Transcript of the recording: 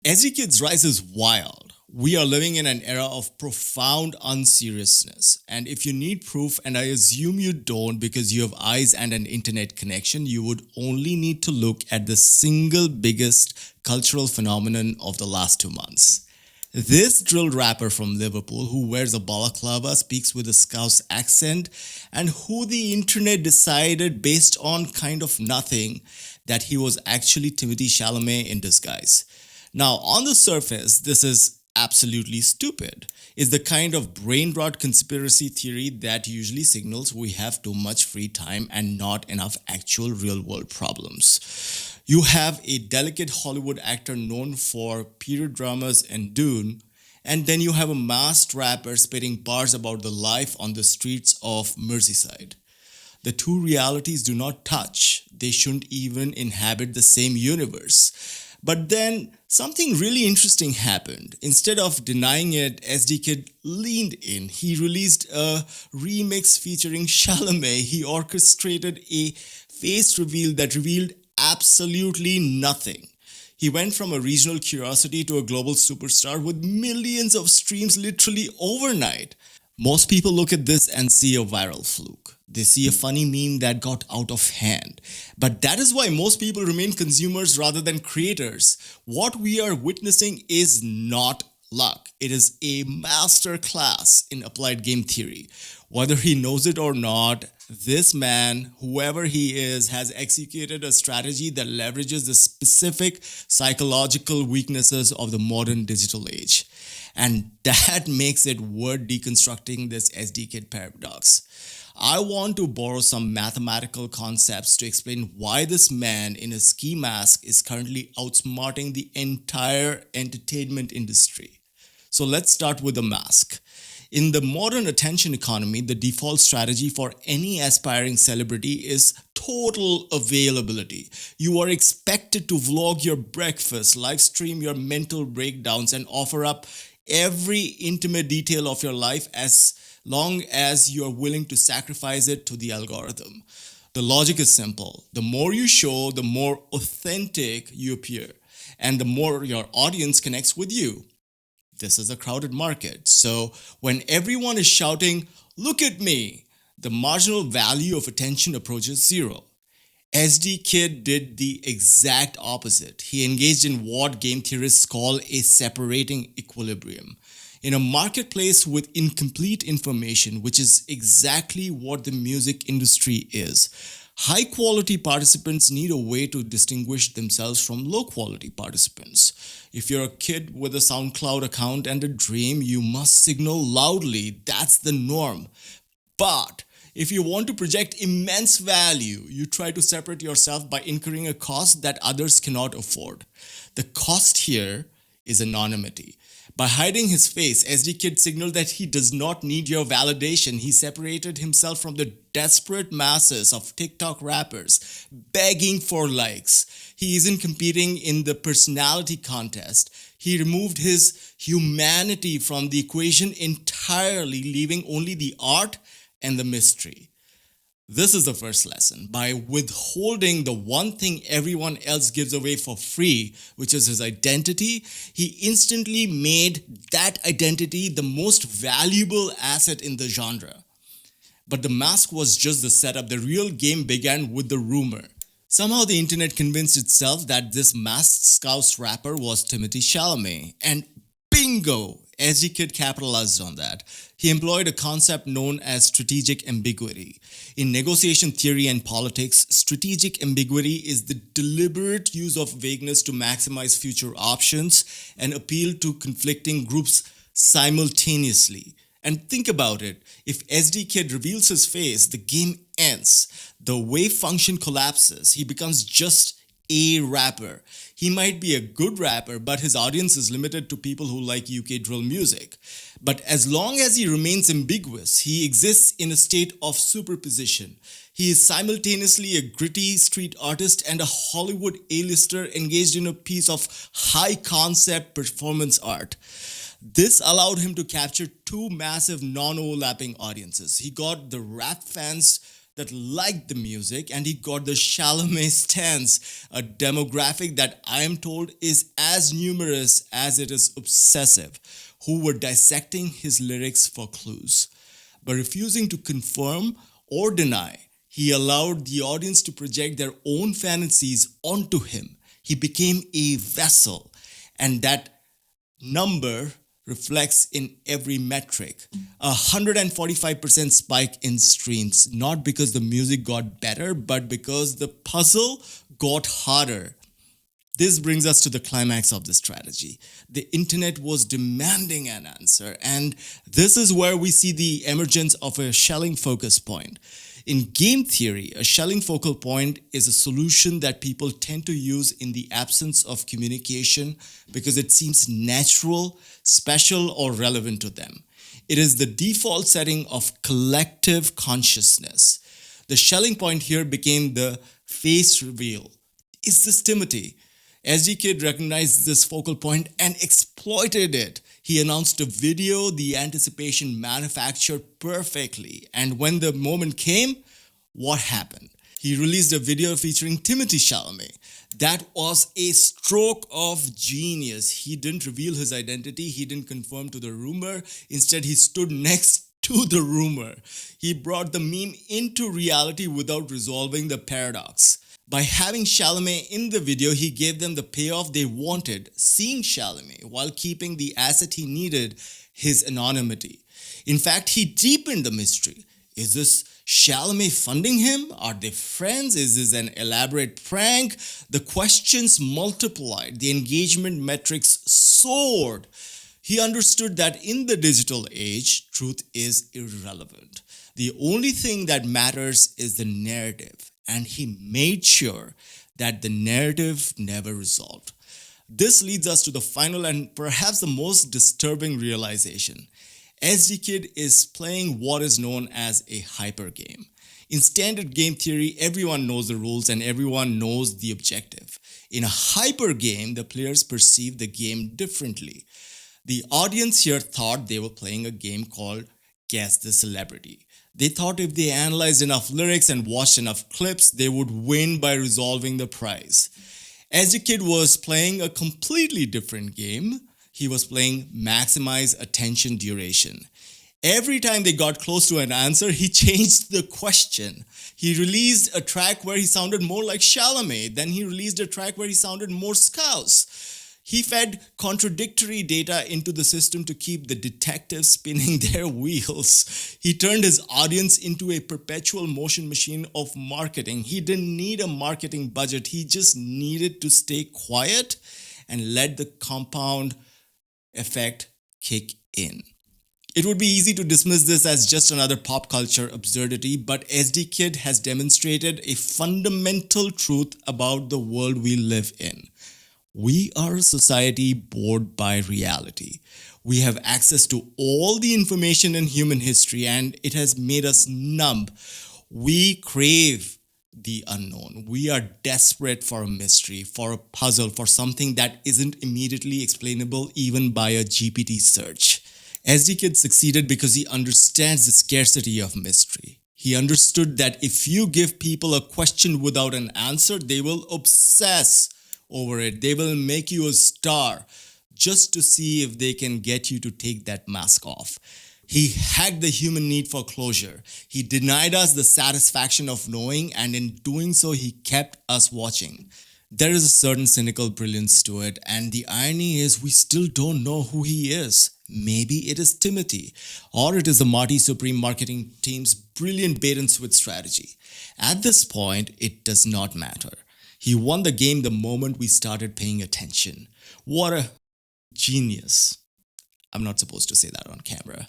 EsDeeKid's rise is wild. We are living in an era of profound unseriousness. And if you need proof, and I assume you don't because you have eyes and an internet connection, you would only need to look at the single biggest cultural phenomenon of the last 2 months. This drill rapper from Liverpool who wears a balaclava, speaks with a Scouse accent, and who the internet decided based on kind of nothing that he was actually Timothée Chalamet in disguise. Now, on the surface, this is absolutely stupid. It's the kind of brain rot conspiracy theory that usually signals we have too much free time and not enough actual real world problems. You have a delicate Hollywood actor known for period dramas and Dune, and then you have a masked rapper spitting bars about the life on the streets of Merseyside. The two realities do not touch, they shouldn't even inhabit the same universe. But then something really interesting happened. Instead of denying it, EsDeeKid leaned in. He released a remix featuring Chalamet. He orchestrated a face reveal that revealed absolutely nothing. He went from a regional curiosity to a global superstar with millions of streams literally overnight. Most people look at this and see a viral fluke. They see a funny meme that got out of hand. But that is why most people remain consumers rather than creators. What we are witnessing is not luck. It is a master class in applied game theory. Whether he knows it or not, this man, whoever he is, has executed a strategy that leverages the specific psychological weaknesses of the modern digital age. And that makes it worth deconstructing this EsDeeKid paradox. I want to borrow some mathematical concepts to explain why this man in a ski mask is currently outsmarting the entire entertainment industry. So let's start with the mask. In the modern attention economy, the default strategy for any aspiring celebrity is total availability. You are expected to vlog your breakfast, live stream your mental breakdowns, and offer up every intimate detail of your life as long as you are willing to sacrifice it to the algorithm. The logic is simple. The more you show, the more authentic you appear, and the more your audience connects with you. This is a crowded market. So when everyone is shouting, "Look at me," the marginal value of attention approaches zero. EsDeeKid did the exact opposite. He engaged in what game theorists call a separating equilibrium. In a marketplace with incomplete information, which is exactly what the music industry is, high quality participants need a way to distinguish themselves from low quality participants. If you're a kid with a SoundCloud account and a dream, you must signal loudly. That's the norm. But if you want to project immense value, you try to separate yourself by incurring a cost that others cannot afford. The cost here is anonymity. By hiding his face, EsDeeKid signaled that he does not need your validation. He separated himself from the desperate masses of TikTok rappers begging for likes. He isn't competing in the personality contest. He removed his humanity from the equation entirely, leaving only the art and the mystery. This is the first lesson. By withholding the one thing everyone else gives away for free, which is his identity, he instantly made that identity the most valuable asset in the genre. But the mask was just the setup. The real game began with the rumor. Somehow the internet convinced itself that this masked Scouse rapper was Timothée Chalamet. And bingo! EsDeeKid capitalized on that. He employed a concept known as strategic ambiguity. In negotiation theory and politics, strategic ambiguity is the deliberate use of vagueness to maximize future options and appeal to conflicting groups simultaneously. And think about it, if EsDeeKid reveals his face, the game ends. The wave function collapses. He becomes just a rapper. He might be a good rapper, but his audience is limited to people who like UK drill music. But as long as he remains ambiguous, he exists in a state of superposition. He is simultaneously a gritty street artist and a Hollywood A-lister engaged in a piece of high-concept performance art. This allowed him to capture two massive non-overlapping audiences. He got the rap fans that liked the music, and he got the Chalamet stans, a demographic that I am told is as numerous as it is obsessive, who were dissecting his lyrics for clues. But refusing to confirm or deny, he allowed the audience to project their own fantasies onto him. He became a vessel, and that number reflects in every metric. 145% spike in streams, not because the music got better, but because the puzzle got harder. This brings us to the climax of the strategy. The internet was demanding an answer, and this is where we see the emergence of a Schelling focus point. In game theory, a Schelling focal point is a solution that people tend to use in the absence of communication because it seems natural, special, or relevant to them. It is the default setting of collective consciousness. The Schelling point here became the face reveal. Is this Timothée? EsDeeKid recognized this focal point and exploited it. He announced a video the anticipation manufactured perfectly. And when the moment came, what happened? He released a video featuring Timothée Chalamet. That was a stroke of genius. He didn't reveal his identity. He didn't conform to the rumor. Instead, he stood next to the rumor. He brought the meme into reality without resolving the paradox. By having Chalamet in the video, he gave them the payoff they wanted, seeing Chalamet while keeping the asset he needed, his anonymity. In fact, he deepened the mystery. Is this Chalamet funding him? Are they friends? Is this an elaborate prank? The questions multiplied. The engagement metrics soared. He understood that in the digital age, truth is irrelevant. The only thing that matters is the narrative. And he made sure that the narrative never resolved. This leads us to the final and perhaps the most disturbing realization. EsDeeKid is playing what is known as a hyper game. In standard game theory, everyone knows the rules and everyone knows the objective. In a hyper game, the players perceive the game differently. The audience here thought they were playing a game called Guess the Celebrity. They thought if they analyzed enough lyrics and watched enough clips, they would win by resolving the prize. EsDeeKid was playing a completely different game. He was playing maximize attention duration. Every time they got close to an answer, he changed the question. He released a track where he sounded more like Chalamet. Then he released a track where he sounded more Scouse. He fed contradictory data into the system to keep the detectives spinning their wheels. He turned his audience into a perpetual motion machine of marketing. He didn't need a marketing budget. He just needed to stay quiet and let the compound effect kick in. It would be easy to dismiss this as just another pop culture absurdity, but EsDeeKid has demonstrated a fundamental truth about the world we live in. We are a society bored by reality. We have access to all the information in human history and it has made us numb. We crave the unknown. We are desperate for a mystery, for a puzzle, for something that isn't immediately explainable even by a GPT search. EsDeeKid succeeded because he understands the scarcity of mystery. He understood that if you give people a question without an answer, they will obsess over it. They will make you a star just to see if they can get you to take that mask off. He hacked the human need for closure. He denied us the satisfaction of knowing, and in doing so, he kept us watching. There is a certain cynical brilliance to it, and the irony is we still don't know who he is. Maybe it is Timothée, or it is the Marty Supreme marketing team's brilliant bait and switch strategy. At this point, it does not matter. He won the game the moment we started paying attention. What a genius. I'm not supposed to say that on camera.